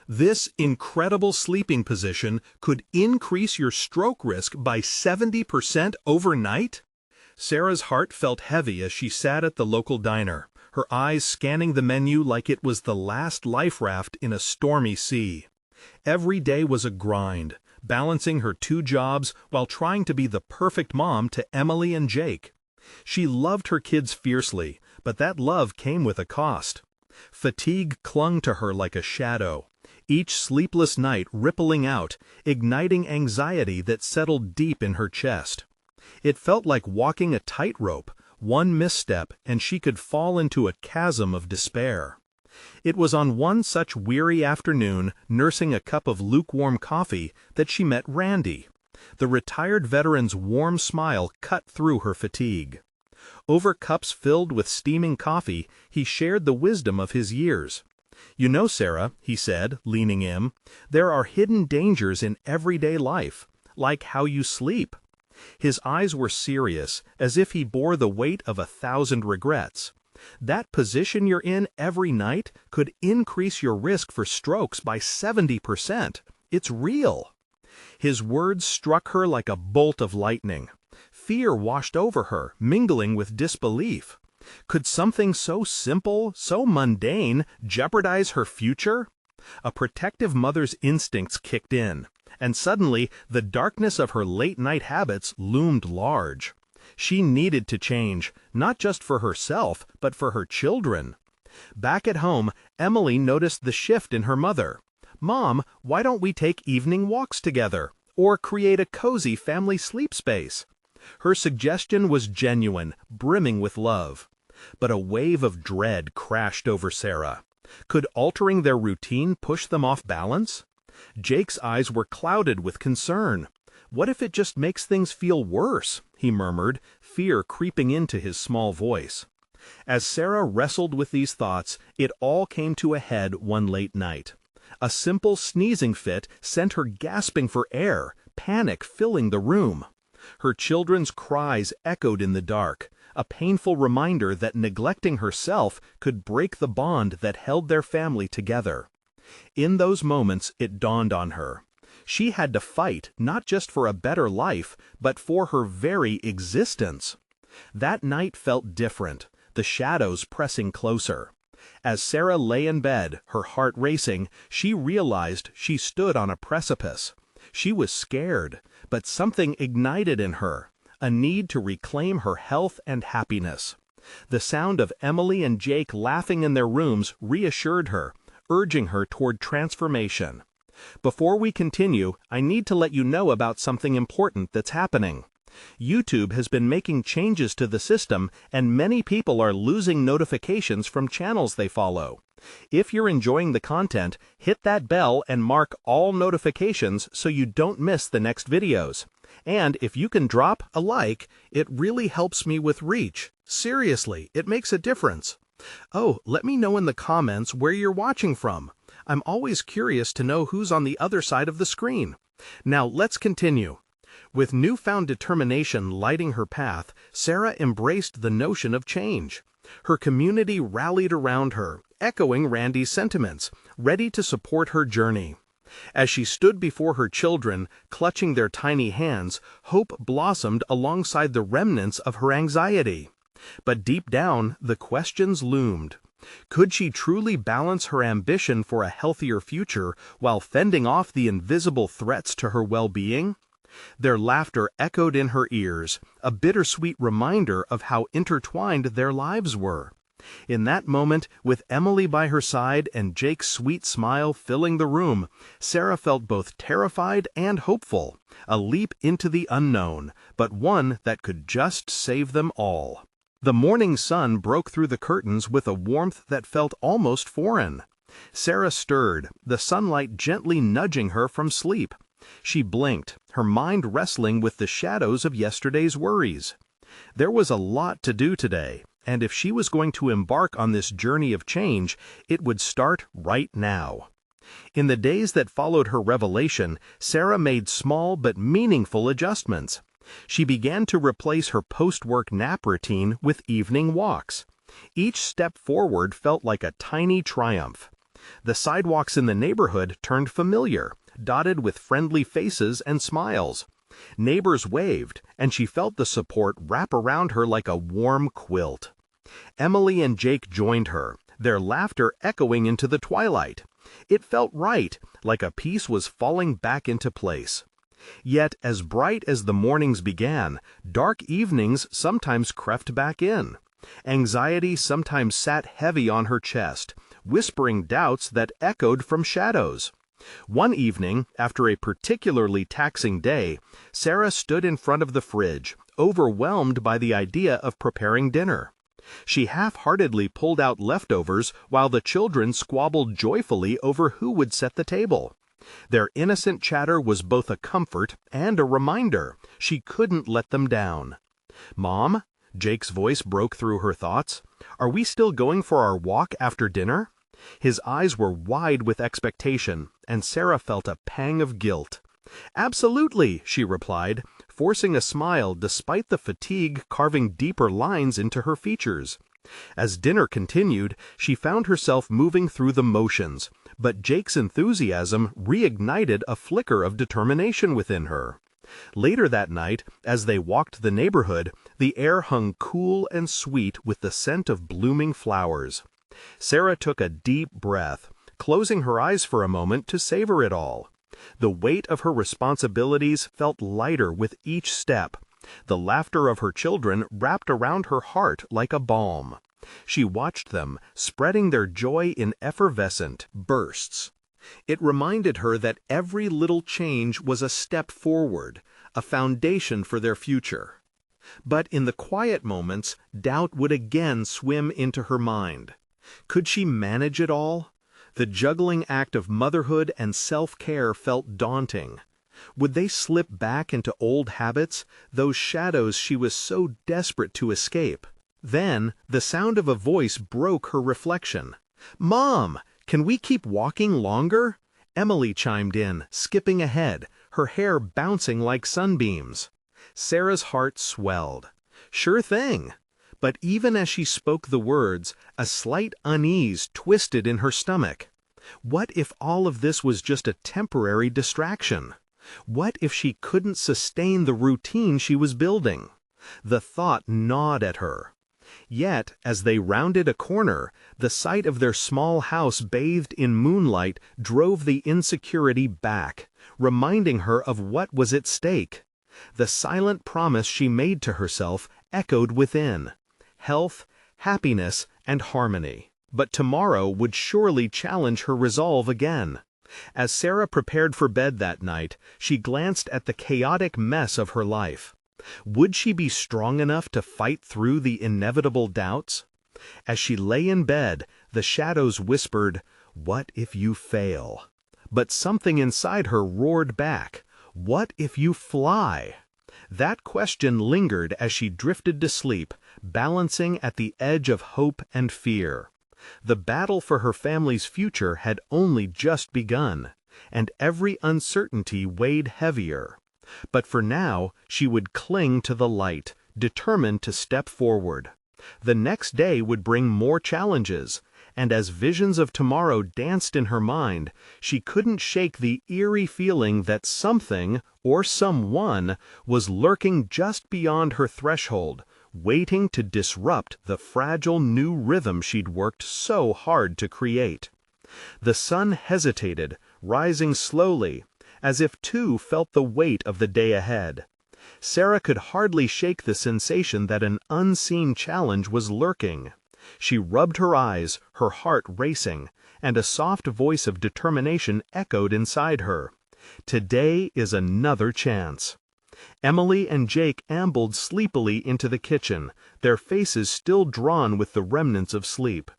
This incredible sleeping position could increase your stroke risk by 70% overnight? Sarah's heart felt heavy as she sat at the local diner, her eyes scanning the menu like it was the last life raft in a stormy sea. Every day was a grind, balancing her two jobs while trying to be the perfect mom to Emily and Jake. She loved her kids fiercely, but that love came with a cost. Fatigue clung to her like a shadow, each sleepless night rippling out, igniting anxiety that settled deep in her chest. It felt like walking a tightrope, one misstep and she could fall into a chasm of despair. It was on one such weary afternoon, nursing a cup of lukewarm coffee, that she met Randy. The retired veteran's warm smile cut through her fatigue. Over cups filled with steaming coffee, he shared the wisdom of his years. "You know, Sarah," he said, leaning in, "there are hidden dangers in everyday life, like how you sleep." His eyes were serious, as if he bore the weight of 1,000 regrets. That position you're in every night could increase your risk for strokes by 70%. It's real. His words struck her like a bolt of lightning. Fear washed over her, mingling with disbelief. Could something so simple, so mundane, jeopardize her future? A protective mother's instincts kicked in, and suddenly the darkness of her late-night habits loomed large. She needed to change, not just for herself, but for her children. Back at home, Emily noticed the shift in her mother. "Mom, why don't we take evening walks together, or create a cozy family sleep space?" Her suggestion was genuine, brimming with love. But a wave of dread crashed over Sarah. Could altering their routine push them off balance? Jake's eyes were clouded with concern. "What if it just makes things feel worse?" he murmured, fear creeping into his small voice. As Sarah wrestled with these thoughts, it all came to a head one late night. A simple sneezing fit sent her gasping for air, panic filling the room. Her children's cries echoed in the dark, a painful reminder that neglecting herself could break the bond that held their family together. In those moments, it dawned on her. She had to fight not just for a better life, but for her very existence. That night felt different, the shadows pressing closer. As Sarah lay in bed, her heart racing, she realized she stood on a precipice. She was scared, but something ignited in her, a need to reclaim her health and happiness. The sound of Emily and Jake laughing in their rooms reassured her, urging her toward transformation. Before we continue, I need to let you know about something important that's happening. YouTube has been making changes to the system, and many people are losing notifications from channels they follow. If you're enjoying the content, hit that bell and mark all notifications so you don't miss the next videos. And if you can drop a like, it really helps me with reach. Seriously, it makes a difference. Oh, let me know in the comments where you're watching from. I'm always curious to know who's on the other side of the screen. Now let's continue. With newfound determination lighting her path, Sarah embraced the notion of change. Her community rallied around her, echoing Randy's sentiments, ready to support her journey. As she stood before her children, clutching their tiny hands, hope blossomed alongside the remnants of her anxiety. But deep down, the questions loomed. Could she truly balance her ambition for a healthier future while fending off the invisible threats to her well-being? Their laughter echoed in her ears, a bittersweet reminder of how intertwined their lives were. In that moment, with Emily by her side and Jake's sweet smile filling the room, Sarah felt both terrified and hopeful, a leap into the unknown, but one that could just save them all. The morning sun broke through the curtains with a warmth that felt almost foreign. Sarah stirred, the sunlight gently nudging her from sleep. She blinked, her mind wrestling with the shadows of yesterday's worries. There was a lot to do today, and if she was going to embark on this journey of change, it would start right now. In the days that followed her revelation, Sarah made small but meaningful adjustments. She began to replace her post-work nap routine with evening walks. Each step forward felt like a tiny triumph. The sidewalks in the neighborhood turned familiar, dotted with friendly faces and smiles. Neighbors waved, and she felt the support wrap around her like a warm quilt. Emily and Jake joined her, their laughter echoing into the twilight. It felt right, like a piece was falling back into place. Yet, as bright as the mornings began, dark evenings sometimes crept back in. Anxiety sometimes sat heavy on her chest, whispering doubts that echoed from shadows. One evening, after a particularly taxing day, Sarah stood in front of the fridge, overwhelmed by the idea of preparing dinner. She half-heartedly pulled out leftovers while the children squabbled joyfully over who would set the table. Their innocent chatter was both a comfort and a reminder. She couldn't let them down. "Mom?" Jake's voice broke through her thoughts. "Are we still going for our walk after dinner?" His eyes were wide with expectation, and Sarah felt a pang of guilt. "Absolutely," she replied, forcing a smile despite the fatigue carving deeper lines into her features. As dinner continued, she found herself moving through the motions, but Jake's enthusiasm reignited a flicker of determination within her. Later that night, as they walked the neighborhood, the air hung cool and sweet with the scent of blooming flowers. Sarah took a deep breath, closing her eyes for a moment to savor it all. The weight of her responsibilities felt lighter with each step. The laughter of her children wrapped around her heart like a balm. She watched them, spreading their joy in effervescent bursts. It reminded her that every little change was a step forward, a foundation for their future. But in the quiet moments, doubt would again swim into her mind. Could she manage it all? The juggling act of motherhood and self-care felt daunting. Would they slip back into old habits, those shadows she was so desperate to escape? Then, the sound of a voice broke her reflection. "Mom, can we keep walking longer?" Emily chimed in, skipping ahead, her hair bouncing like sunbeams. Sarah's heart swelled. Sure thing. But even as she spoke the words, a slight unease twisted in her stomach. What if all of this was just a temporary distraction? What if she couldn't sustain the routine she was building? The thought gnawed at her. Yet, as they rounded a corner, the sight of their small house bathed in moonlight drove the insecurity back, reminding her of what was at stake. The silent promise she made to herself echoed within: health, happiness, and harmony. But tomorrow would surely challenge her resolve again. As Sarah prepared for bed that night, she glanced at the chaotic mess of her life. Would she be strong enough to fight through the inevitable doubts? As she lay in bed, the shadows whispered, "What if you fail?" But something inside her roared back, "What if you fly?" That question lingered as she drifted to sleep, balancing at the edge of hope and fear. The battle for her family's future had only just begun, and every uncertainty weighed heavier. But for now, she would cling to the light, determined to step forward. The next day would bring more challenges, and as visions of tomorrow danced in her mind, she couldn't shake the eerie feeling that something, or someone, was lurking just beyond her threshold, waiting to disrupt the fragile new rhythm she'd worked so hard to create. The sun hesitated, rising slowly, as if too felt the weight of the day ahead. Sarah could hardly shake the sensation that an unseen challenge was lurking. She rubbed her eyes, her heart racing, and a soft voice of determination echoed inside her. Today is another chance. Emily and Jake ambled sleepily into the kitchen, their faces still drawn with the remnants of sleep.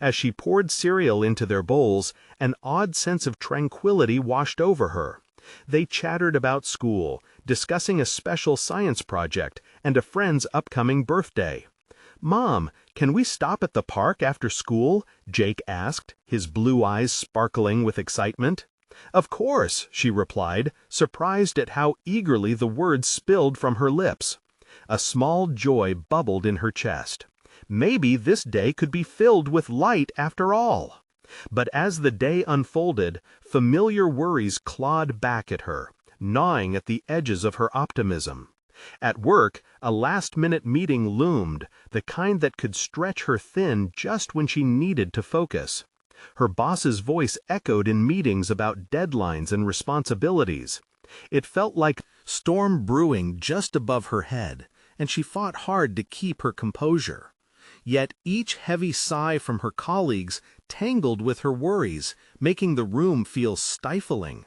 As she poured cereal into their bowls, an odd sense of tranquility washed over her. They chattered about school, discussing a special science project and a friend's upcoming birthday. "Mom, can we stop at the park after school?" Jake asked, his blue eyes sparkling with excitement. "Of course," she replied, surprised at how eagerly the words spilled from her lips. A small joy bubbled in her chest. Maybe this day could be filled with light after all. But as the day unfolded, familiar worries clawed back at her, gnawing at the edges of her optimism. At work, a last-minute meeting loomed, the kind that could stretch her thin just when she needed to focus. Her boss's voice echoed in meetings about deadlines and responsibilities. It felt like storm brewing just above her head, and she fought hard to keep her composure. Yet each heavy sigh from her colleagues tangled with her worries, making the room feel stifling.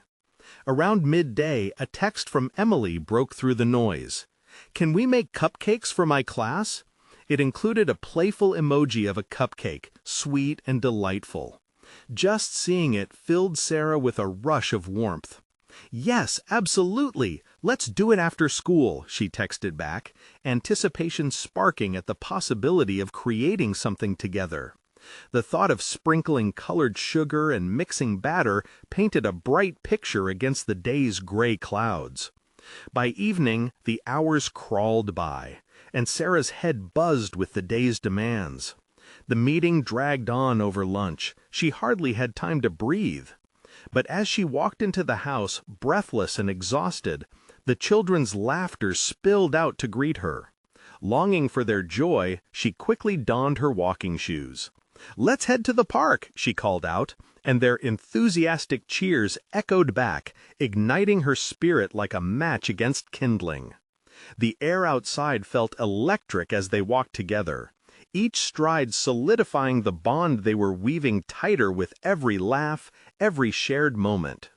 Around midday, a text from Emily broke through the noise. "Can we make cupcakes for my class?" It included a playful emoji of a cupcake, sweet and delightful. Just seeing it filled Sarah with a rush of warmth. "Yes, absolutely! Let's do it after school," she texted back, anticipation sparking at the possibility of creating something together. The thought of sprinkling colored sugar and mixing batter painted a bright picture against the day's gray clouds. By evening, the hours crawled by, and Sarah's head buzzed with the day's demands. The meeting dragged on over lunch. She hardly had time to breathe. But as she walked into the house, breathless and exhausted, the children's laughter spilled out to greet her. Longing for their joy, she quickly donned her walking shoes. "Let's head to the park," she called out, and their enthusiastic cheers echoed back, igniting her spirit like a match against kindling. The air outside felt electric as they walked together, each stride solidifying the bond they were weaving tighter with every laugh, every shared moment.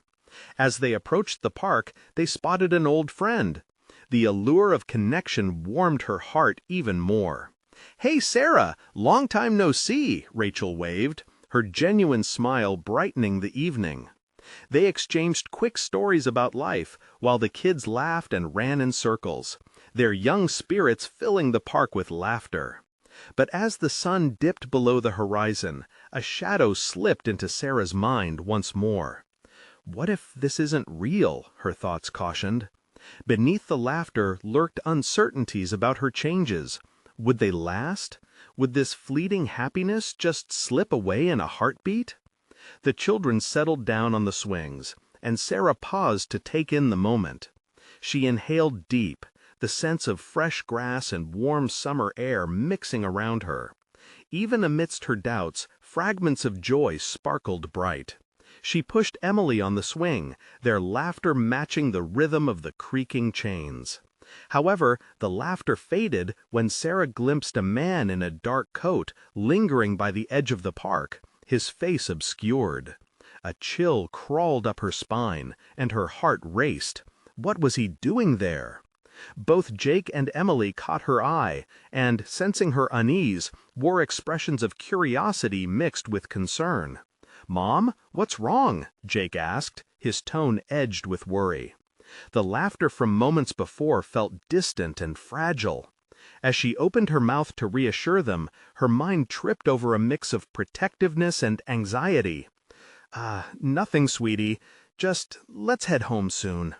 As they approached the park, they spotted an old friend. The allure of connection warmed her heart even more. "Hey, Sarah, long time no see," Rachel waved, her genuine smile brightening the evening. They exchanged quick stories about life, while the kids laughed and ran in circles, their young spirits filling the park with laughter. But as the sun dipped below the horizon, a shadow slipped into Sarah's mind once more. "What if this isn't real?" her thoughts cautioned. Beneath the laughter lurked uncertainties about her changes. Would they last? Would this fleeting happiness just slip away in a heartbeat? The children settled down on the swings, and Sarah paused to take in the moment. She inhaled deep, the sense of fresh grass and warm summer air mixing around her. Even amidst her doubts, fragments of joy sparkled bright. She pushed Emily on the swing, their laughter matching the rhythm of the creaking chains. However, the laughter faded when Sarah glimpsed a man in a dark coat lingering by the edge of the park, his face obscured. A chill crawled up her spine, and her heart raced. What was he doing there? Both Jake and Emily caught her eye, and, sensing her unease, wore expressions of curiosity mixed with concern. "Mom, what's wrong?" Jake asked, his tone edged with worry. The laughter from moments before felt distant and fragile. As she opened her mouth to reassure them, her mind tripped over a mix of protectiveness and anxiety. Nothing, sweetie. Just let's head home soon."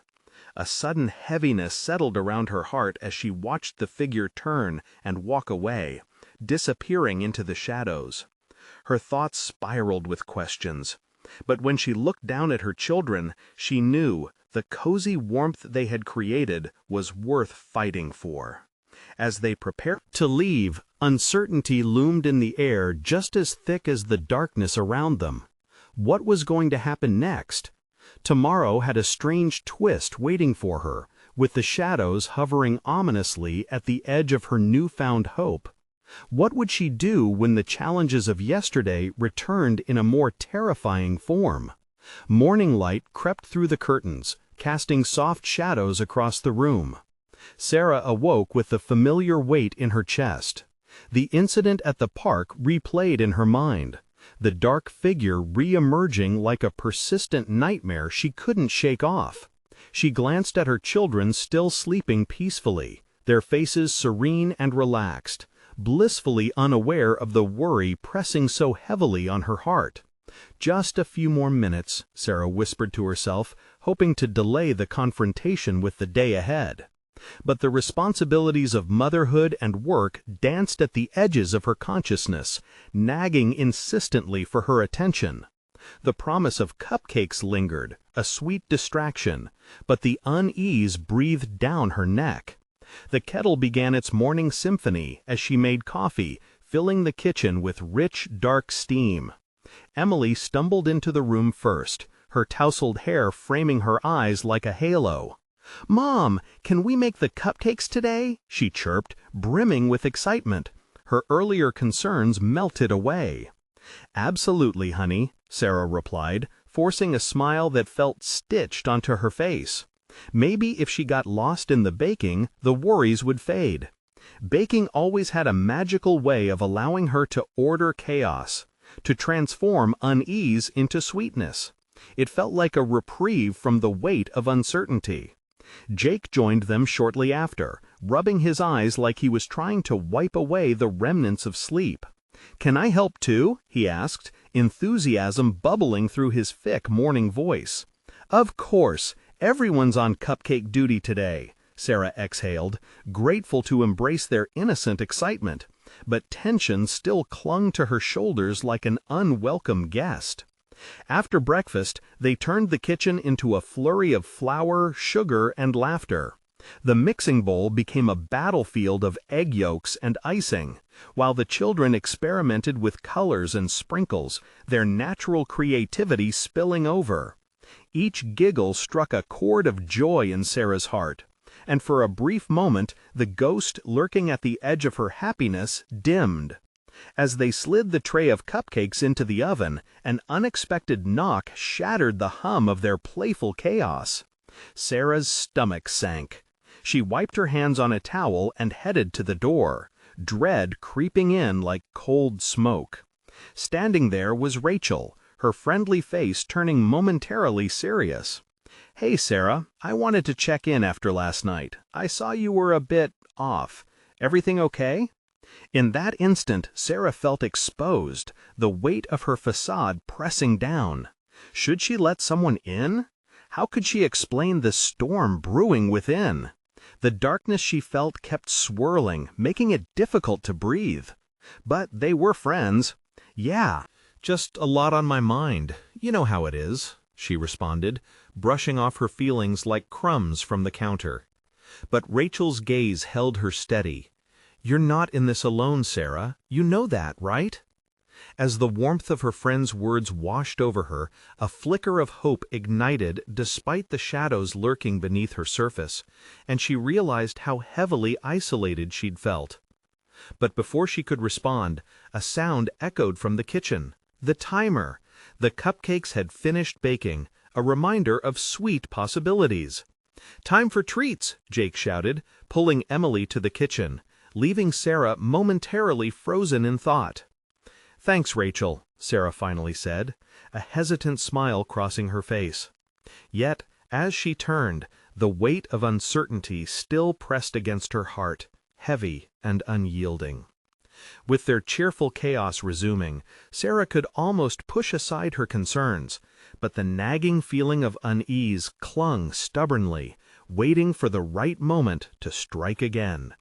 A sudden heaviness settled around her heart as she watched the figure turn and walk away, disappearing into the shadows. Her thoughts spiraled with questions. But when she looked down at her children, she knew the cozy warmth they had created was worth fighting for. As they prepared to leave, uncertainty loomed in the air just as thick as the darkness around them. What was going to happen next? Tomorrow had a strange twist waiting for her, with the shadows hovering ominously at the edge of her newfound hope. What would she do when the challenges of yesterday returned in a more terrifying form? Morning light crept through the curtains, casting soft shadows across the room. Sarah awoke with the familiar weight in her chest. The incident at the park replayed in her mind, the dark figure re-emerging like a persistent nightmare she couldn't shake off. She glanced at her children still sleeping peacefully, their faces serene and relaxed, blissfully unaware of the worry pressing so heavily on her heart. Just a few more minutes, Sarah whispered to herself, hoping to delay the confrontation with the day ahead. But the responsibilities of motherhood and work danced at the edges of her consciousness, nagging insistently for her attention. The promise of cupcakes lingered, a sweet distraction, but the unease breathed down her neck. The kettle began its morning symphony as she made coffee, filling the kitchen with rich, dark steam. Emily stumbled into the room first, her tousled hair framing her eyes like a halo. "Mom, can we make the cupcakes today?" she chirped, brimming with excitement. Her earlier concerns melted away. "Absolutely, honey," Sarah replied, forcing a smile that felt stitched onto her face. Maybe if she got lost in the baking, the worries would fade. Baking always had a magical way of allowing her to order chaos, to transform unease into sweetness. It felt like a reprieve from the weight of uncertainty. Jake joined them shortly after, rubbing his eyes like he was trying to wipe away the remnants of sleep. "Can I help too?" he asked, enthusiasm bubbling through his thick morning voice. "Of course, everyone's on cupcake duty today," Sarah exhaled, grateful to embrace their innocent excitement, but tension still clung to her shoulders like an unwelcome guest. After breakfast, they turned the kitchen into a flurry of flour, sugar, and laughter. The mixing bowl became a battlefield of egg yolks and icing, while the children experimented with colors and sprinkles, their natural creativity spilling over. Each giggle struck a chord of joy in Sarah's heart, and for a brief moment the ghost lurking at the edge of her happiness dimmed. As they slid the tray of cupcakes into the oven, an unexpected knock shattered the hum of their playful chaos. Sarah's stomach sank. She wiped her hands on a towel and headed to the door, dread creeping in like cold smoke. Standing there was Rachel, her friendly face turning momentarily serious. "Hey, Sarah, I wanted to check in after last night. I saw you were a bit off. Everything okay?" In that instant, Sarah felt exposed, the weight of her facade pressing down. Should she let someone in? How could she explain the storm brewing within? The darkness she felt kept swirling, making it difficult to breathe. But they were friends. "Yeah, just a lot on my mind. You know how it is," she responded, brushing off her feelings like crumbs from the counter. But Rachel's gaze held her steady. "You're not in this alone, Sarah. You know that, right?" As the warmth of her friend's words washed over her, a flicker of hope ignited despite the shadows lurking beneath her surface, and she realized how heavily isolated she'd felt. But before she could respond, a sound echoed from the kitchen. The timer! The cupcakes had finished baking, a reminder of sweet possibilities. "Time for treats!" Jake shouted, pulling Emily to the kitchen, leaving Sarah momentarily frozen in thought. "Thanks, Rachel," Sarah finally said, a hesitant smile crossing her face. Yet, as she turned, the weight of uncertainty still pressed against her heart, heavy and unyielding. With their cheerful chaos resuming, Sarah could almost push aside her concerns, but the nagging feeling of unease clung stubbornly, waiting for the right moment to strike again.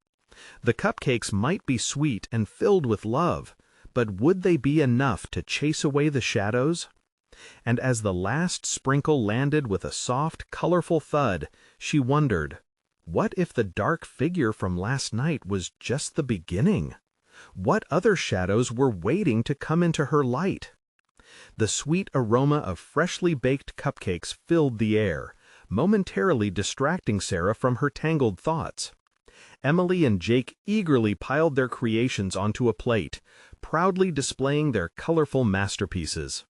The cupcakes might be sweet and filled with love, but would they be enough to chase away the shadows? And as the last sprinkle landed with a soft, colorful thud, she wondered, what if the dark figure from last night was just the beginning? What other shadows were waiting to come into her light? The sweet aroma of freshly baked cupcakes filled the air, momentarily distracting Sarah from her tangled thoughts. Emily and Jake eagerly piled their creations onto a plate, proudly displaying their colorful masterpieces.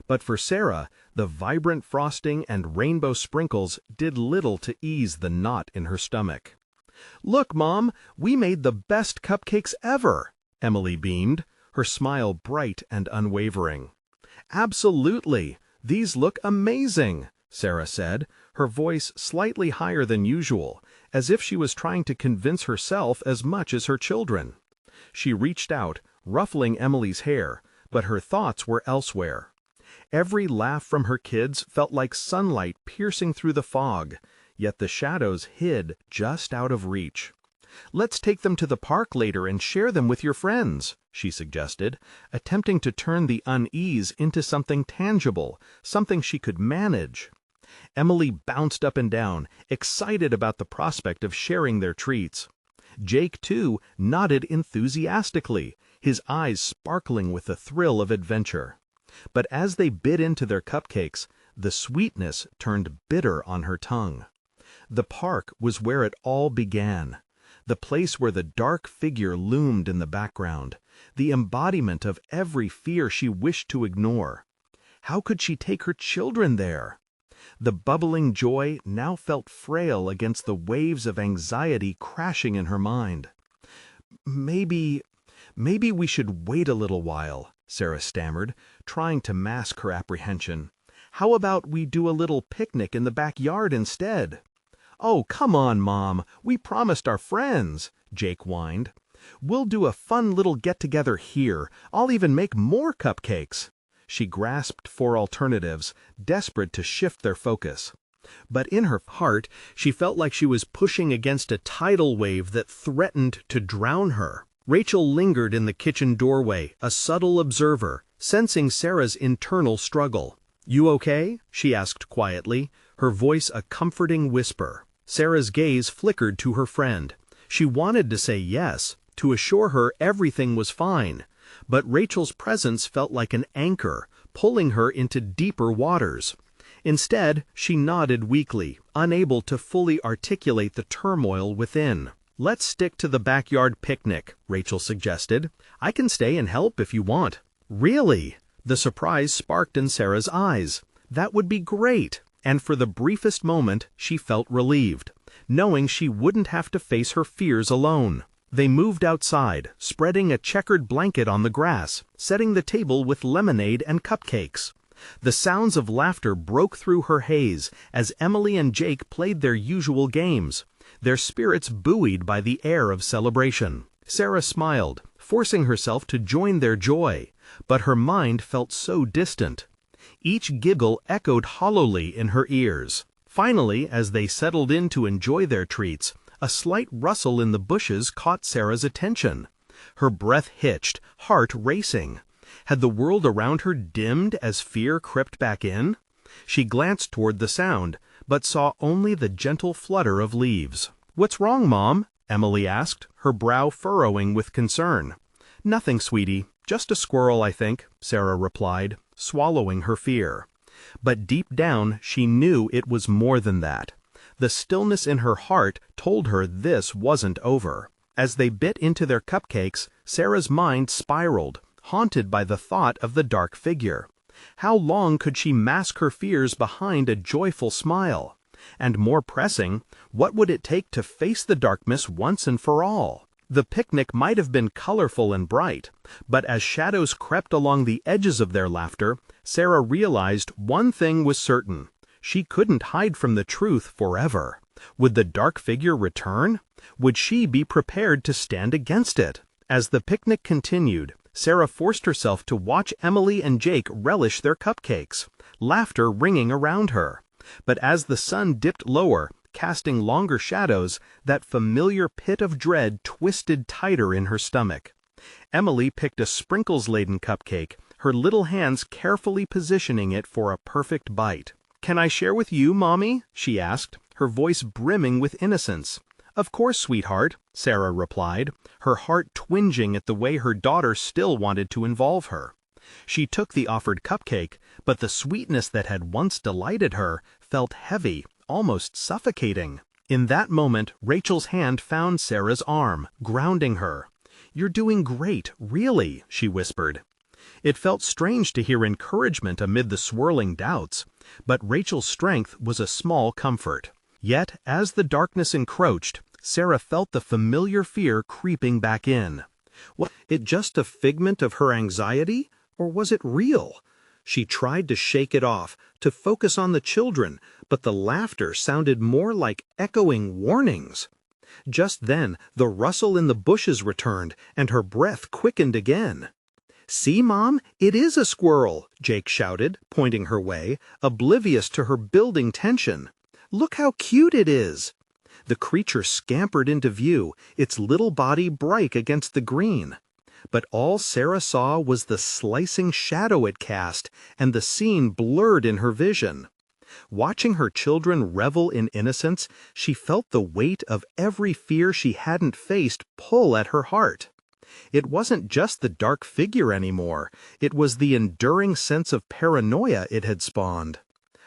But for Sarah, the vibrant frosting and rainbow sprinkles did little to ease the knot in her stomach. "Look, Mom, we made the best cupcakes ever!" Emily beamed, her smile bright and unwavering. "Absolutely! These look amazing!" Sarah said, her voice slightly higher than usual, as if she was trying to convince herself as much as her children. She reached out, ruffling Emily's hair, but her thoughts were elsewhere. Every laugh from her kids felt like sunlight piercing through the fog, yet the shadows hid just out of reach. "Let's take them to the park later and share them with your friends," she suggested, attempting to turn the unease into something tangible, something she could manage. Emily bounced up and down, excited about the prospect of sharing their treats. Jake, too, nodded enthusiastically, his eyes sparkling with the thrill of adventure. But as they bit into their cupcakes, the sweetness turned bitter on her tongue. The park was where it all began, the place where the dark figure loomed in the background, the embodiment of every fear she wished to ignore. How could she take her children there? The bubbling joy now felt frail against the waves of anxiety crashing in her mind. Maybe we should wait a little while," Sarah stammered, trying to mask her apprehension. "How about we do a little picnic in the backyard instead?" "Oh, come on, Mom. We promised our friends," Jake whined. "We'll do a fun little get-together here. I'll even make more cupcakes." She grasped for alternatives, desperate to shift their focus. But in her heart, she felt like she was pushing against a tidal wave that threatened to drown her. Rachel lingered in the kitchen doorway, a subtle observer, sensing Sarah's internal struggle. "You okay?" she asked quietly, her voice a comforting whisper. Sarah's gaze flickered to her friend. She wanted to say yes, to assure her everything was fine, but Rachel's presence felt like an anchor, pulling her into deeper waters. Instead, she nodded weakly, unable to fully articulate the turmoil within. "Let's stick to the backyard picnic," Rachel suggested. "I can stay and help if you want." "Really?" The surprise sparked in Sarah's eyes. That would be great. And for the briefest moment, she felt relieved, knowing she wouldn't have to face her fears alone. They moved outside, spreading a checkered blanket on the grass, setting the table with lemonade and cupcakes. The sounds of laughter broke through her haze as Emily and Jake played their usual games, their spirits buoyed by the air of celebration. Sarah smiled, forcing herself to join their joy, but her mind felt so distant. Each giggle echoed hollowly in her ears. Finally, as they settled in to enjoy their treats, a slight rustle in the bushes caught Sarah's attention. Her breath hitched, heart racing. Had the world around her dimmed as fear crept back in? She glanced toward the sound, but saw only the gentle flutter of leaves. "What's wrong, Mom?" Emily asked, her brow furrowing with concern. "Nothing, sweetie. Just a squirrel, I think," Sarah replied, swallowing her fear. But deep down, she knew it was more than that. The stillness in her heart told her this wasn't over. As they bit into their cupcakes, Sarah's mind spiraled, haunted by the thought of the dark figure. How long could she mask her fears behind a joyful smile? And more pressing, what would it take to face the darkness once and for all? The picnic might have been colorful and bright, but as shadows crept along the edges of their laughter, Sarah realized one thing was certain. She couldn't hide from the truth forever. Would the dark figure return? Would she be prepared to stand against it? As the picnic continued, Sarah forced herself to watch Emily and Jake relish their cupcakes, laughter ringing around her. But as the sun dipped lower, casting longer shadows, that familiar pit of dread twisted tighter in her stomach. Emily picked a sprinkles-laden cupcake, her little hands carefully positioning it for a perfect bite. "Can I share with you, Mommy?" she asked, her voice brimming with innocence. "Of course, sweetheart," Sarah replied, her heart twinging at the way her daughter still wanted to involve her. She took the offered cupcake, but the sweetness that had once delighted her felt heavy, almost suffocating. In that moment, Rachel's hand found Sarah's arm, grounding her. "You're doing great, really," she whispered. It felt strange to hear encouragement amid the swirling doubts, but Rachel's strength was a small comfort. Yet, as the darkness encroached, Sarah felt the familiar fear creeping back in. Was it just a figment of her anxiety, or was it real? She tried to shake it off, to focus on the children, but the laughter sounded more like echoing warnings. Just then, the rustle in the bushes returned, and her breath quickened again. "See, Mom, it is a squirrel," Jake shouted, pointing her way, oblivious to her building tension. Look how cute it is!" The creature scampered into view, its little body bright against the green. But all Sarah saw was the slicing shadow it cast, and the scene blurred in her vision. Watching her children revel in innocence, she felt the weight of every fear she hadn't faced pull at her heart. It wasn't just the dark figure anymore, it was the enduring sense of paranoia it had spawned.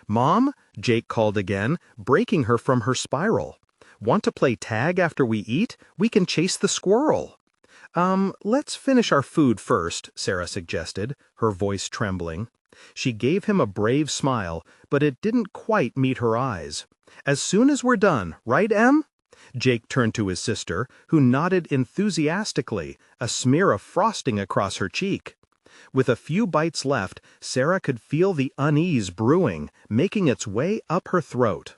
"Mom," Jake called again, breaking her from her spiral. "Want to play tag after we eat? We can chase the squirrel." Let's finish our food first," Sarah suggested, her voice trembling. She gave him a brave smile, but it didn't quite meet her eyes. "As soon as we're done, right, Em?" Jake turned to his sister, who nodded enthusiastically, a smear of frosting across her cheek. With a few bites left, Sarah could feel the unease brewing, making its way up her throat.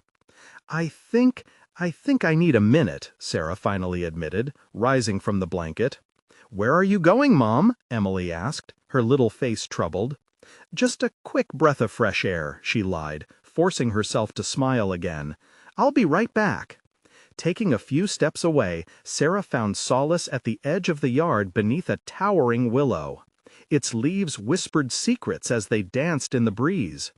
I think I need a minute," Sarah finally admitted, rising from the blanket. "Where are you going, Mom?" Emily asked, her little face troubled. "Just a quick breath of fresh air," she lied, forcing herself to smile again. "I'll be right back." Taking a few steps away, Sarah found solace at the edge of the yard beneath a towering willow. Its leaves whispered secrets as they danced in the breeze.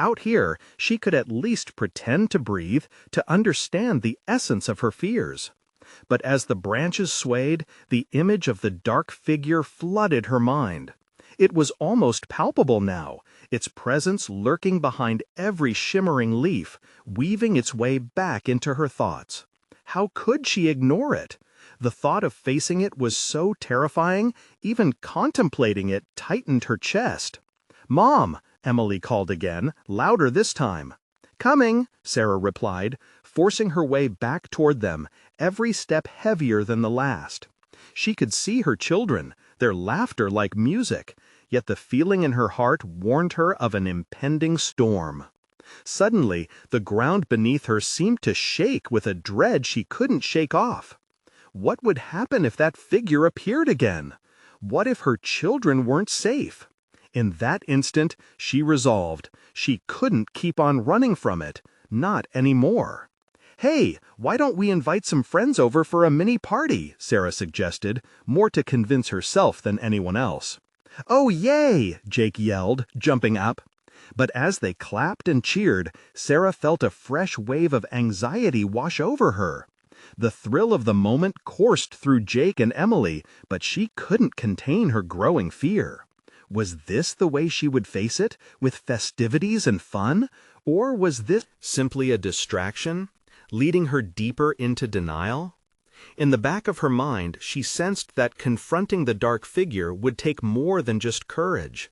Out here, she could at least pretend to breathe, to understand the essence of her fears. But as the branches swayed, the image of the dark figure flooded her mind. It was almost palpable now, its presence lurking behind every shimmering leaf, weaving its way back into her thoughts. How could she ignore it? The thought of facing it was so terrifying, even contemplating it tightened her chest. "Mom!" Emily called again, louder this time. "Coming," Sarah replied, forcing her way back toward them, every step heavier than the last. She could see her children, their laughter like music, yet the feeling in her heart warned her of an impending storm. Suddenly, the ground beneath her seemed to shake with a dread she couldn't shake off. What would happen if that figure appeared again? What if her children weren't safe? In that instant, she resolved she couldn't keep on running from it, not anymore. "Hey, why don't we invite some friends over for a mini party?" Sarah suggested, more to convince herself than anyone else. "Oh, yay!" Jake yelled, jumping up. But as they clapped and cheered, Sarah felt a fresh wave of anxiety wash over her. The thrill of the moment coursed through Jake and Emily, but she couldn't contain her growing fear. Was this the way she would face it, with festivities and fun? Or was this simply a distraction, leading her deeper into denial? In the back of her mind, she sensed that confronting the dark figure would take more than just courage.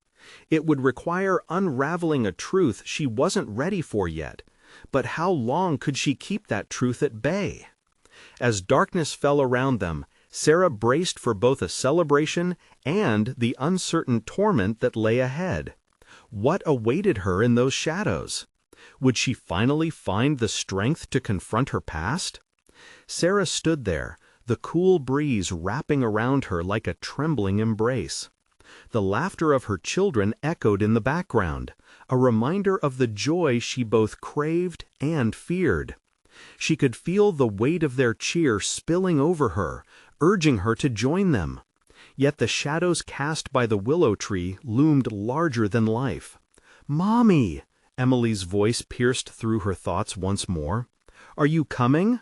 It would require unraveling a truth she wasn't ready for yet. But how long could she keep that truth at bay? As darkness fell around them, Sarah braced for both a celebration and the uncertain torment that lay ahead. What awaited her in those shadows? Would she finally find the strength to confront her past? Sarah stood there, the cool breeze wrapping around her like a trembling embrace. The laughter of her children echoed in the background, a reminder of the joy she both craved and feared. She could feel the weight of their cheer spilling over her, urging her to join them. Yet the shadows cast by the willow tree loomed larger than life. "Mommy!" Emily's voice pierced through her thoughts once more. "Are you coming?"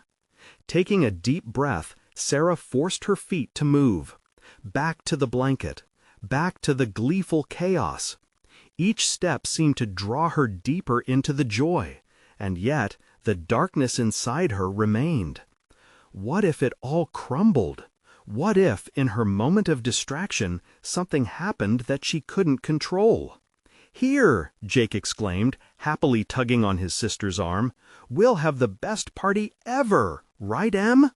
Taking a deep breath, Sarah forced her feet to move. Back to the blanket. Back to the gleeful chaos. Each step seemed to draw her deeper into the joy, and yet the darkness inside her remained. What if it all crumbled? What if, in her moment of distraction, something happened that she couldn't control? "Here!" Jake exclaimed, happily tugging on his sister's arm. "We'll have the best party ever! Right, Em?"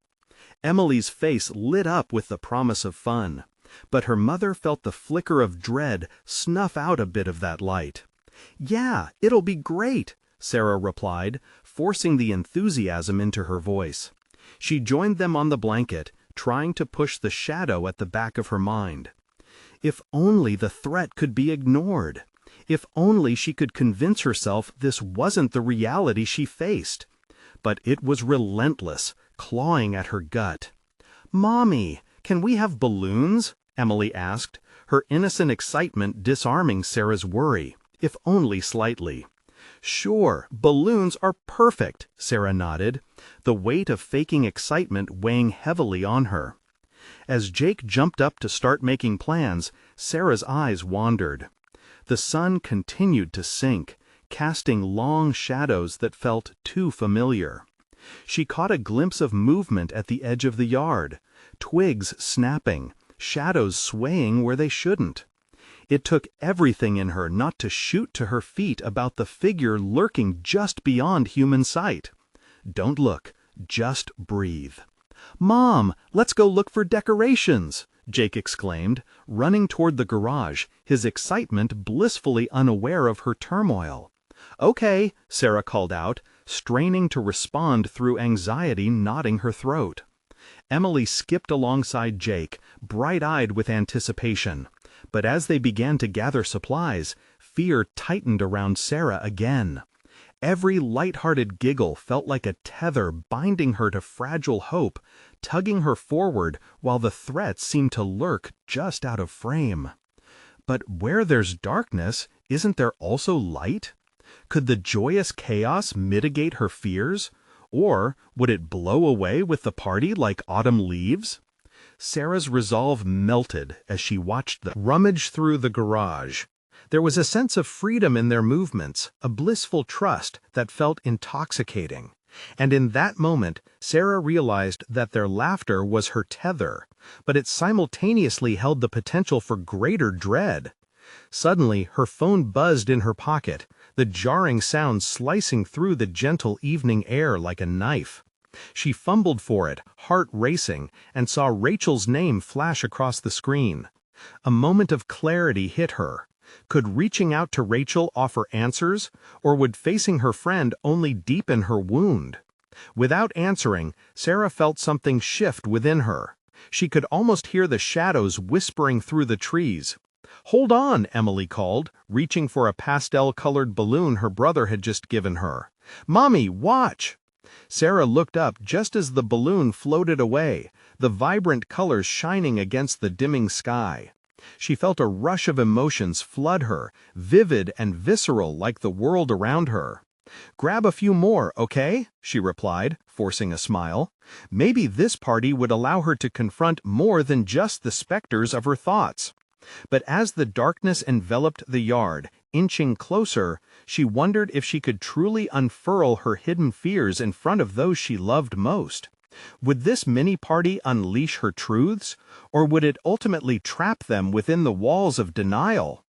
Emily's face lit up with the promise of fun, but her mother felt the flicker of dread snuff out a bit of that light. "Yeah, it'll be great," Sarah replied, forcing the enthusiasm into her voice. She joined them on the blanket, trying to push the shadow at the back of her mind. If only the threat could be ignored. If only she could convince herself this wasn't the reality she faced. but it was relentless, clawing at her gut. "Mommy, can we have balloons?" Emily asked, her innocent excitement disarming Sarah's worry, if only slightly. "Sure, balloons are perfect," Sarah nodded, the weight of faking excitement weighing heavily on her. As Jake jumped up to start making plans, Sarah's eyes wandered. The sun continued to sink, casting long shadows that felt too familiar. She caught a glimpse of movement at the edge of the yard, twigs snapping, shadows swaying where they shouldn't. It took everything in her not to shoot to her feet about the figure lurking just beyond human sight. "Don't look, just breathe." "Mom, let's go look for decorations!" Jake exclaimed, running toward the garage, his excitement blissfully unaware of her turmoil. "Okay," Sarah called out, straining to respond through anxiety knotting her throat. Emily skipped alongside Jake, bright-eyed with anticipation. But as they began to gather supplies, fear tightened around Sarah again. Every light-hearted giggle felt like a tether binding her to fragile hope, tugging her forward while the threat seemed to lurk just out of frame. But where there's darkness, isn't there also light? Could the joyous chaos mitigate her fears? Or would it blow away with the party like autumn leaves? Sarah's resolve melted as she watched them rummage through the garage. There was a sense of freedom in their movements, a blissful trust that felt intoxicating. And in that moment, Sarah realized that their laughter was her tether, but it simultaneously held the potential for greater dread. Suddenly, her phone buzzed in her pocket, the jarring sound slicing through the gentle evening air like a knife. She fumbled for it, heart racing, and saw Rachel's name flash across the screen. A moment of clarity hit her. Could reaching out to Rachel offer answers, or would facing her friend only deepen her wound? Without answering, Sarah felt something shift within her. She could almost hear the shadows whispering through the trees. "Hold on," Emily called, reaching for a pastel-colored balloon her brother had just given her. "Mommy, watch!" Sarah looked up just as the balloon floated away, the vibrant colors shining against the dimming sky. She felt a rush of emotions flood her, vivid and visceral like the world around her. "Grab a few more, okay?" she replied, forcing a smile. Maybe this party would allow her to confront more than just the specters of her thoughts. But as the darkness enveloped the yard, inching closer, she wondered if she could truly unfurl her hidden fears in front of those she loved most. Would this mini-party unleash her truths, or would it ultimately trap them within the walls of denial?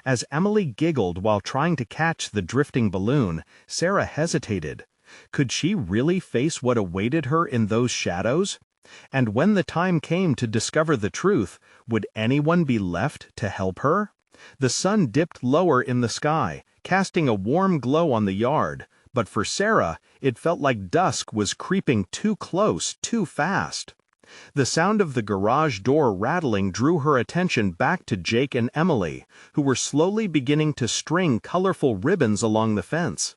As Emily giggled while trying to catch the drifting balloon, Sarah hesitated. Could she really face what awaited her in those shadows? And when the time came to discover the truth, would anyone be left to help her? The sun dipped lower in the sky, casting a warm glow on the yard, but for Sarah, it felt like dusk was creeping too close, too fast. The sound of the garage door rattling drew her attention back to Jake and Emily, who were slowly beginning to string colorful ribbons along the fence.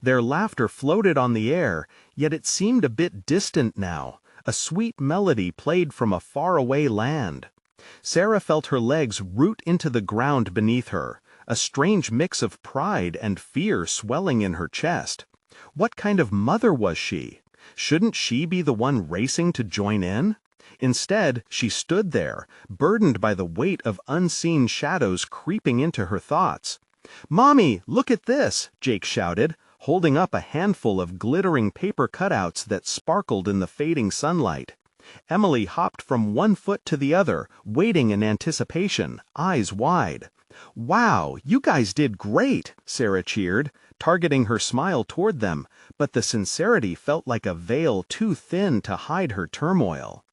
Their laughter floated on the air, yet it seemed a bit distant now, a sweet melody played from a faraway land. Sarah felt her legs root into the ground beneath her, a strange mix of pride and fear swelling in her chest. What kind of mother was she? Shouldn't she be the one racing to join in? Instead, she stood there, burdened by the weight of unseen shadows creeping into her thoughts. "Mommy, look at this!" Jake shouted, holding up a handful of glittering paper cutouts that sparkled in the fading sunlight. Emily hopped from one foot to the other, waiting in anticipation, eyes wide. "Wow, you guys did great!" Sarah cheered, targeting her smile toward them, but the sincerity felt like a veil too thin to hide her turmoil.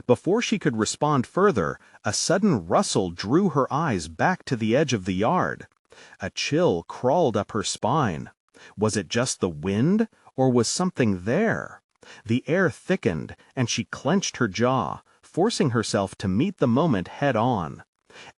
Before she could respond further, a sudden rustle drew her eyes back to the edge of the yard. A chill crawled up her spine. Was it just the wind, or was something there? The air thickened, and she clenched her jaw, forcing herself to meet the moment head-on.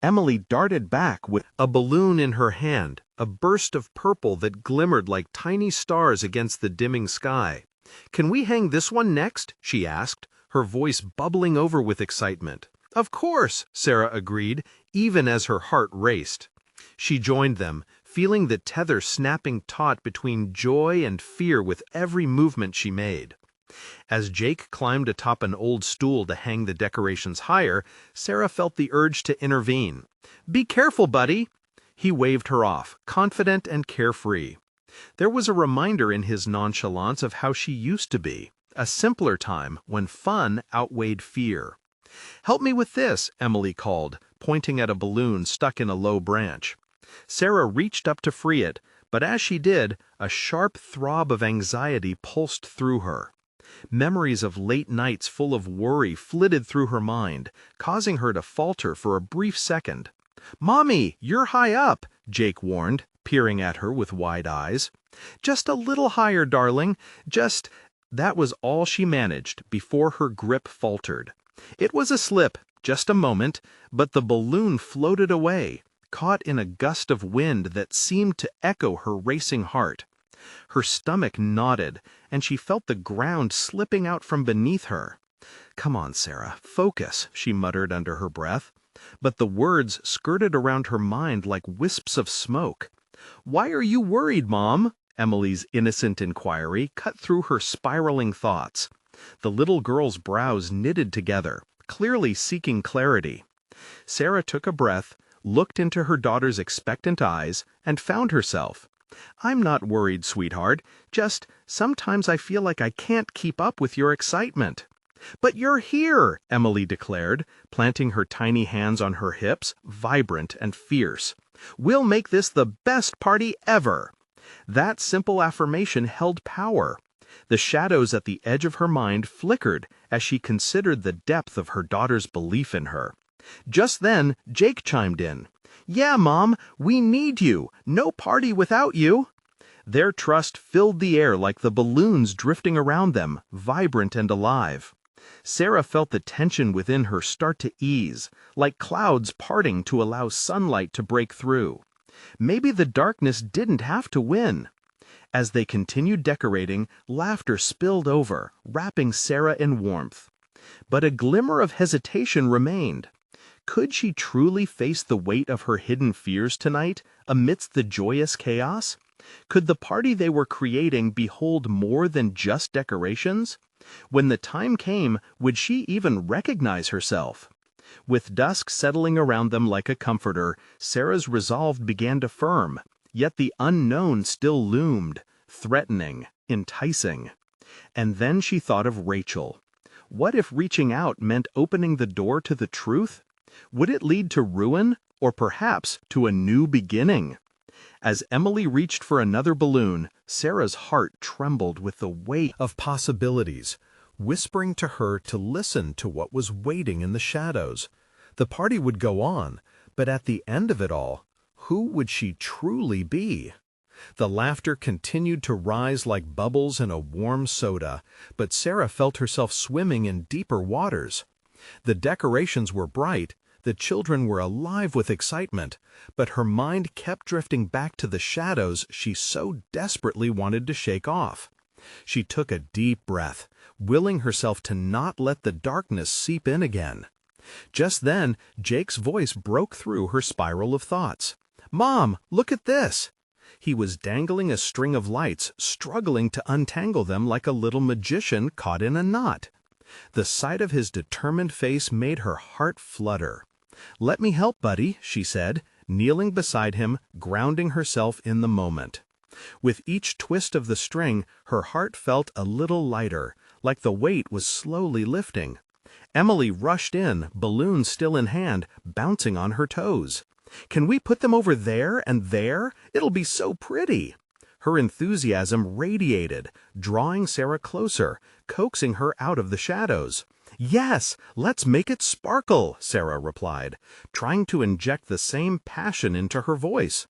Emily darted back with a balloon in her hand, a burst of purple that glimmered like tiny stars against the dimming sky. "Can we hang this one next?" she asked, her voice bubbling over with excitement. "Of course," Sarah agreed, even as her heart raced. She joined them, feeling the tether snapping taut between joy and fear with every movement she made. As Jake climbed atop an old stool to hang the decorations higher, Sarah felt the urge to intervene. "Be careful, buddy!" He waved her off, confident and carefree. There was a reminder in his nonchalance of how she used to be, a simpler time when fun outweighed fear. "Help me with this," Emily called, pointing at a balloon stuck in a low branch. Sarah reached up to free it, but as she did, a sharp throb of anxiety pulsed through her. Memories of late nights full of worry flitted through her mind, causing her to falter for a brief second. "Mommy, you're high up," Jake warned, peering at her with wide eyes. "Just a little higher, darling. Just—" That was all she managed before her grip faltered. It was a slip, just a moment, but the balloon floated away, caught in a gust of wind that seemed to echo her racing heart. Her stomach knotted, and she felt the ground slipping out from beneath her. "Come on, Sarah, focus," she muttered under her breath. But the words skirted around her mind like wisps of smoke. "Why are you worried, Mom?" Emily's innocent inquiry cut through her spiraling thoughts. The little girl's brows knitted together, clearly seeking clarity. Sarah took a breath, looked into her daughter's expectant eyes, and found herself. "I'm not worried, sweetheart. Just sometimes I feel like I can't keep up with your excitement." "But you're here," Emily declared, planting her tiny hands on her hips, vibrant and fierce. "We'll make this the best party ever." That simple affirmation held power. The shadows at the edge of her mind flickered as she considered the depth of her daughter's belief in her. Just then, Jake chimed in. "Yeah, Mom, we need you. No party without you." Their trust filled the air like the balloons drifting around them, vibrant and alive. Sarah felt the tension within her start to ease, like clouds parting to allow sunlight to break through. Maybe the darkness didn't have to win. As they continued decorating, laughter spilled over, wrapping Sarah in warmth. But a glimmer of hesitation remained. Could she truly face the weight of her hidden fears tonight, amidst the joyous chaos? Could the party they were creating behold more than just decorations? When the time came, would she even recognize herself? With dusk settling around them like a comforter, Sarah's resolve began to firm, yet the unknown still loomed, threatening, enticing. And then she thought of Rachel. What if reaching out meant opening the door to the truth? Would it lead to ruin, or perhaps to a new beginning? As Emily reached for another balloon, Sarah's heart trembled with the weight of possibilities, whispering to her to listen to what was waiting in the shadows. The party would go on, but at the end of it all, who would she truly be? The laughter continued to rise like bubbles in a warm soda, but Sarah felt herself swimming in deeper waters. The decorations were bright, the children were alive with excitement, but her mind kept drifting back to the shadows she so desperately wanted to shake off. She took a deep breath, willing herself to not let the darkness seep in again. Just then, Jake's voice broke through her spiral of thoughts. "Mom, look at this!" He was dangling a string of lights, struggling to untangle them like a little magician caught in a knot. The sight of his determined face made her heart flutter. "Let me help, buddy," she said, kneeling beside him, grounding herself in the moment. With each twist of the string, her heart felt a little lighter, like the weight was slowly lifting. Emily rushed in, balloon still in hand, bouncing on her toes. "Can we put them over there and there? It'll be so pretty." Her enthusiasm radiated, drawing Sarah closer, coaxing her out of the shadows. "Yes, let's make it sparkle," Sarah replied, trying to inject the same passion into her voice.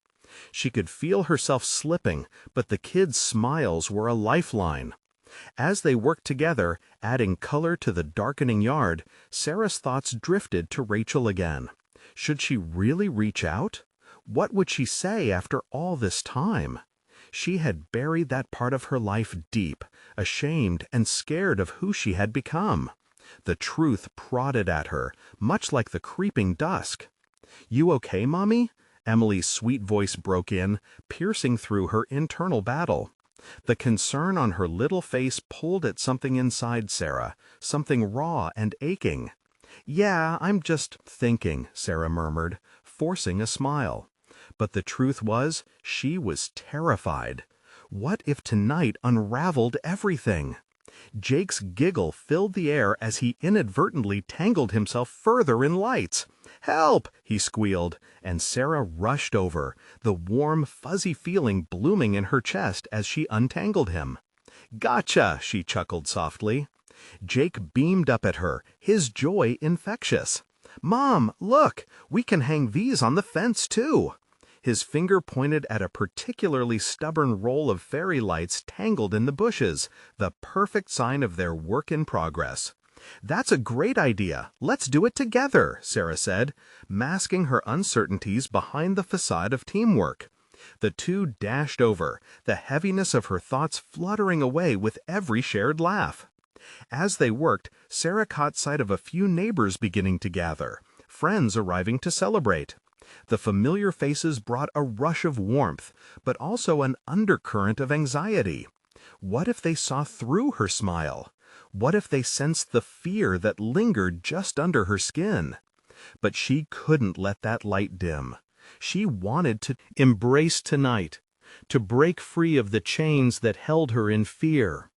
She could feel herself slipping, but the kids' smiles were a lifeline. As they worked together, adding color to the darkening yard, Sarah's thoughts drifted to Rachel again. Should she really reach out? What would she say after all this time? She had buried that part of her life deep, ashamed and scared of who she had become. The truth prodded at her, much like the creeping dusk. "You okay, Mommy?" Emily's sweet voice broke in, piercing through her internal battle. The concern on her little face pulled at something inside Sarah, something raw and aching. "Yeah, I'm just thinking," Sarah murmured, forcing a smile. But the truth was, she was terrified. What if tonight unraveled everything? Jake's giggle filled the air as he inadvertently tangled himself further in lights. "Help!" he squealed, and Sarah rushed over, the warm, fuzzy feeling blooming in her chest as she untangled him. "Gotcha!" she chuckled softly. Jake beamed up at her, his joy infectious. "Mom, look! We can hang these on the fence, too!" His finger pointed at a particularly stubborn roll of fairy lights tangled in the bushes, the perfect sign of their work in progress. "That's a great idea. Let's do it together," Sarah said, masking her uncertainties behind the facade of teamwork. The two dashed over, the heaviness of her thoughts fluttering away with every shared laugh. As they worked, Sarah caught sight of a few neighbors beginning to gather, friends arriving to celebrate. The familiar faces brought a rush of warmth, but also an undercurrent of anxiety. What if they saw through her smile? What if they sensed the fear that lingered just under her skin? But she couldn't let that light dim. She wanted to embrace tonight, to break free of the chains that held her in fear.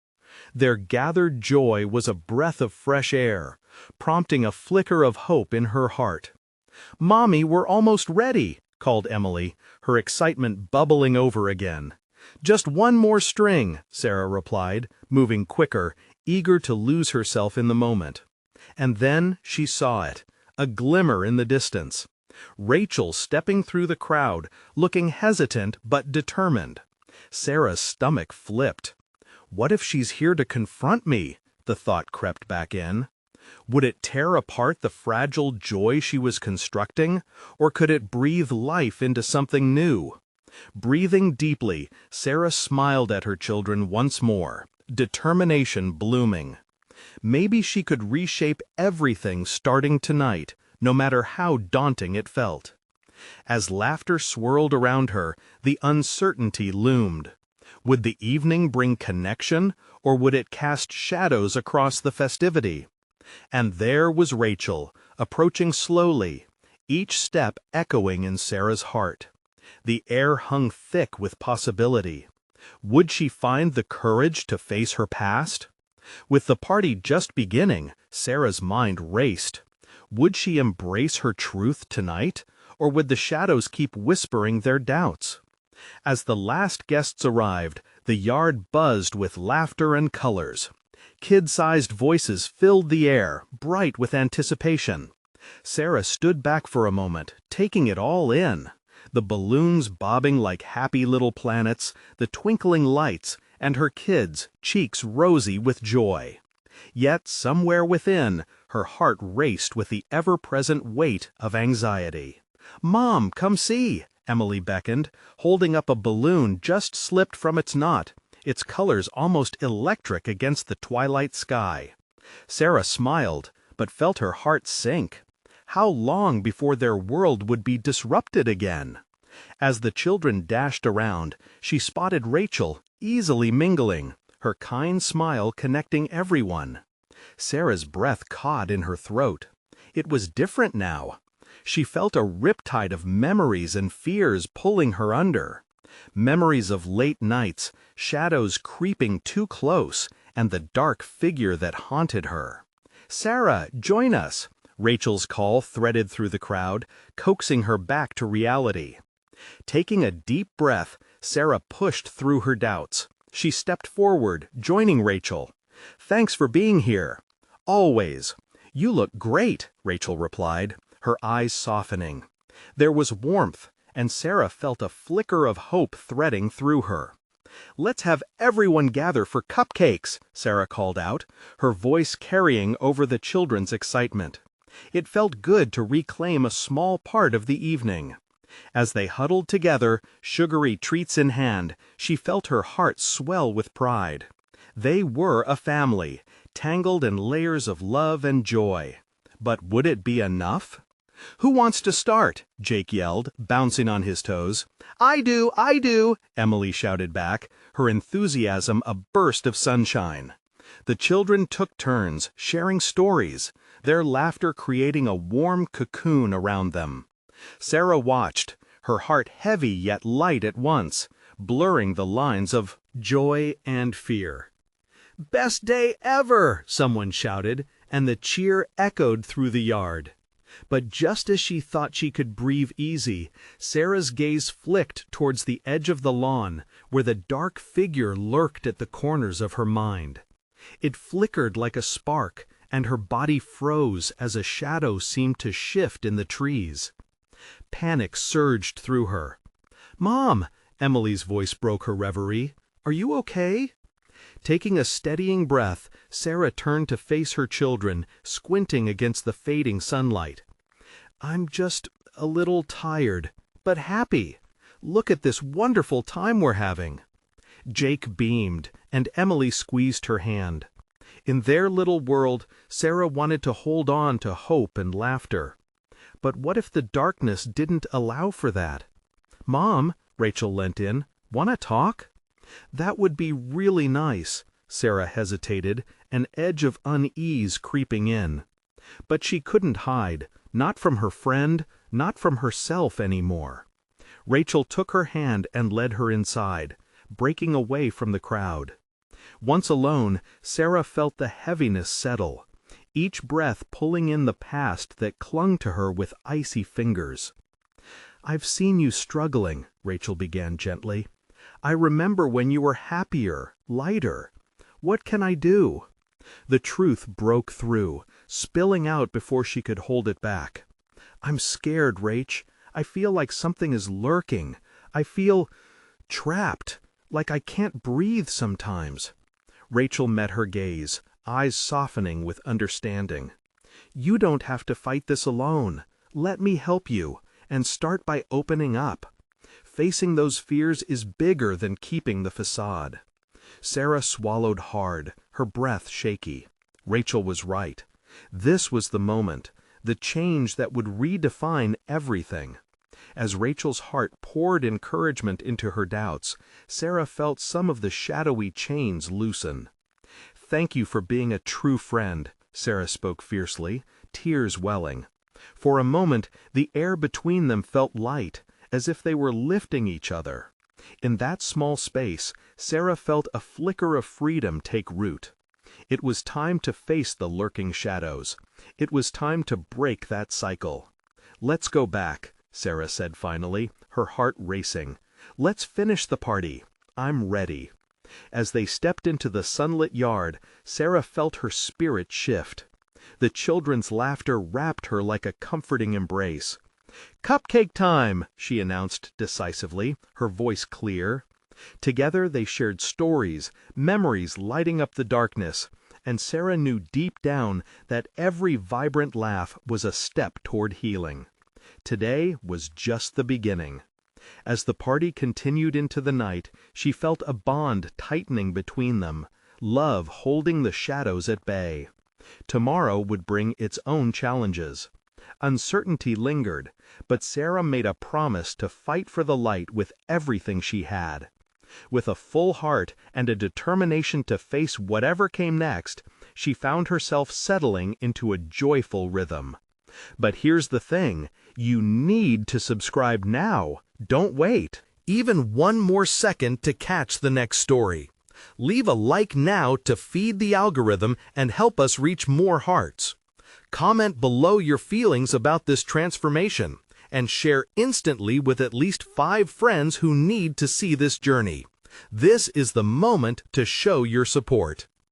Their gathered joy was a breath of fresh air, prompting a flicker of hope in her heart. "Mommy, we're almost ready," called Emily, her excitement bubbling over again. "Just one more string," Sarah replied, moving quicker, eager to lose herself in the moment. And then she saw it, a glimmer in the distance. Rachel stepping through the crowd, looking hesitant but determined. Sarah's stomach flipped. What if she's here to confront me? The thought crept back in. Would it tear apart the fragile joy she was constructing, or could it breathe life into something new? Breathing deeply, Sarah smiled at her children once more, determination blooming. Maybe she could reshape everything starting tonight, no matter how daunting it felt. As laughter swirled around her, the uncertainty loomed. Would the evening bring connection, or would it cast shadows across the festivity? And there was Rachel, approaching slowly, each step echoing in Sarah's heart. The air hung thick with possibility. Would she find the courage to face her past? With the party just beginning, Sarah's mind raced. Would she embrace her truth tonight, or would the shadows keep whispering their doubts? As the last guests arrived, the yard buzzed with laughter and colors. Kid-sized voices filled the air, bright with anticipation. Sarah stood back for a moment, taking it all in. The balloons bobbing like happy little planets, the twinkling lights, and her kids, cheeks rosy with joy. Yet somewhere within, her heart raced with the ever-present weight of anxiety. "Mom, come see!" Emily beckoned, holding up a balloon just slipped from its knot, its colors almost electric against the twilight sky. Sarah smiled, but felt her heart sink. How long before their world would be disrupted again? As the children dashed around, she spotted Rachel, easily mingling, her kind smile connecting everyone. Sarah's breath caught in her throat. It was different now. She felt a riptide of memories and fears pulling her under. Memories of late nights, shadows creeping too close, and the dark figure that haunted her. "Sarah, join us!" Rachel's call threaded through the crowd, coaxing her back to reality. Taking a deep breath, Sarah pushed through her doubts. She stepped forward, joining Rachel. "Thanks for being here." "Always." "You look great," Rachel replied, her eyes softening. There was warmth, and Sarah felt a flicker of hope threading through her. "Let's have everyone gather for cupcakes," Sarah called out, her voice carrying over the children's excitement. It felt good to reclaim a small part of the evening. As they huddled together, sugary treats in hand, she felt her heart swell with pride. They were a family, tangled in layers of love and joy. But would it be enough? "Who wants to start?" Jake yelled, bouncing on his toes. "I do," Emily shouted back, her enthusiasm a burst of sunshine. The children took turns, sharing stories, their laughter creating a warm cocoon around them. Sarah watched, her heart heavy yet light at once, blurring the lines of joy and fear. "Best day ever!" someone shouted, and the cheer echoed through the yard. But just as she thought she could breathe easy, Sarah's gaze flicked towards the edge of the lawn, where the dark figure lurked at the corners of her mind. It flickered like a spark, and her body froze as a shadow seemed to shift in the trees. Panic surged through her. "Mom!" Emily's voice broke her reverie. "Are you okay?" Taking a steadying breath, Sarah turned to face her children, squinting against the fading sunlight. "I'm just a little tired, but happy. Look at this wonderful time we're having." Jake beamed, and Emily squeezed her hand. In their little world, Sarah wanted to hold on to hope and laughter. But what if the darkness didn't allow for that? "Mom," Rachel leant in, "wanna talk?" "That would be really nice." Sarah hesitated, an edge of unease creeping in. But she couldn't hide, not from her friend, not from herself anymore. Rachel took her hand and led her inside, breaking away from the crowd. Once alone, Sarah felt the heaviness settle, each breath pulling in the past that clung to her with icy fingers. "I've seen you struggling," Rachel began gently. "I remember when you were happier, lighter. What can I do?" The truth broke through, spilling out before she could hold it back. "I'm scared, Rach. I feel like something is lurking. I feel trapped, like I can't breathe sometimes." Rachel met her gaze, eyes softening with understanding. "You don't have to fight this alone. Let me help you, and start by opening up. Facing those fears is bigger than keeping the facade." Sarah swallowed hard, her breath shaky. Rachel was right. This was the moment, the change that would redefine everything. As Rachel's heart poured encouragement into her doubts, Sarah felt some of the shadowy chains loosen. "Thank you for being a true friend," Sarah spoke fiercely, tears welling. For a moment, the air between them felt light, as if they were lifting each other. In that small space, Sarah felt a flicker of freedom take root. It was time to face the lurking shadows. It was time to break that cycle. "Let's go back," Sarah said finally, her heart racing. "Let's finish the party. I'm ready." As they stepped into the sunlit yard, Sarah felt her spirit shift. The children's laughter wrapped her like a comforting embrace. "Cupcake time," she announced decisively, her voice clear. Together they shared stories, memories lighting up the darkness, and Sarah knew deep down that every vibrant laugh was a step toward healing. Today was just the beginning. As the party continued into the night, she felt a bond tightening between them, love holding the shadows at bay. Tomorrow would bring its own challenges. Uncertainty lingered, but Sarah made a promise to fight for the light with everything she had. With a full heart and a determination to face whatever came next, she found herself settling into a joyful rhythm. But here's the thing, you need to subscribe now. Don't wait. Even one more second to catch the next story. Leave a like now to feed the algorithm and help us reach more hearts. Comment below your feelings about this transformation, and share instantly with at least 5 friends who need to see this journey. This is the moment to show your support.